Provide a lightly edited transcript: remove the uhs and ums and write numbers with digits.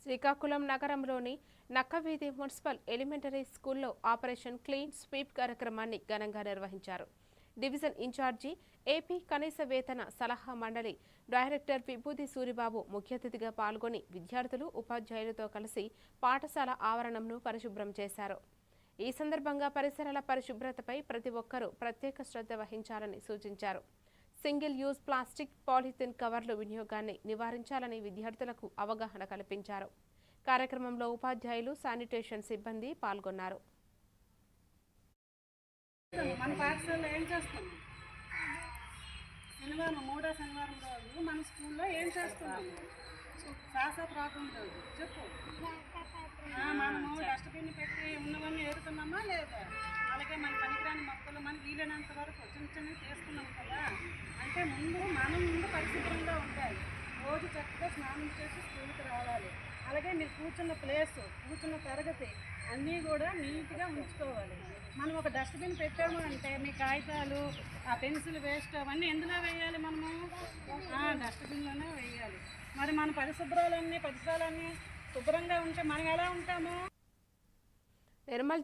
శ్రీకాకుళం నగరంలోని నక్కవీధి municipal elementary స్కూల్లో operation clean sweep కార్యక్రమాన్ని ఘనంగా నిర్వహించారు. డివిజన్ ఇన్ఛార్జి, ఏపీ కనీస వేతన సలహా మండలి డైరెక్టర్ విభూతి సూరిబాబు ముఖ్య అతిథిగా పాల్గొని విద్యార్థులు, ఉపాధ్యాయులతో కలిసి పాఠశాల ఆవరణంను పరిశుభ్రం చేశారు. ఈ సందర్భంగా పరిసరాల పరిశుభ్రతపై ప్రతి ఒక్కరూ ప్రత్యేక శ్రద్ధ వహించాలని సూచించారు. సింగిల్ యూజ్ ప్లాస్టిక్, పాలిథిన్ కవర్లు వినియోగాన్ని నివారించాలని విద్యార్థులకు అవగాహన కల్పించారు. కార్యక్రమంలో ఉపాధ్యాయులు, శానిటేషన్ సిబ్బంది పాల్గొన్నారు. మన పాఠశాలలో ఏం చేస్తాం? శనివారం, మూడో శనివారం రోజు మన స్కూల్లో ఏం చేస్తున్నాము? శాశ్వత రాకుండా చెప్పు. మనము డస్ట్బిన్ పెట్టి ఉన్నవన్నీ ఏరుతున్నామా లేదా? అలాగే మన పనికిరాని మొక్కలు మనకి వీలైనంత వరకు చిన్న చిన్నవి చేస్తున్నాం కదా. అంటే ముందు పరిశుభ్రంగా ఉండాలి. రోజు చక్కగా స్నానం చేసి స్కూల్కి రావాలి. అలాగే మీరు కూర్చున్న ప్లేస్, కూర్చున్న తరగతి అన్నీ కూడా నీట్గా ఉంచుకోవాలి. మనం ఒక డస్ట్బిన్ పెట్టాము అంటే మీ కాగితాలు, ఆ పెన్సిల్ వేస్ట్ అవన్నీ ఎందులో వేయాలి? మనము డస్ట్బిన్లోనే వేయాలి. మరి మన పరిశుభ్రాలన్నీ శుభ్రంగా ఉంటే మనం ఎలా ఉంటాము? నిర్మల్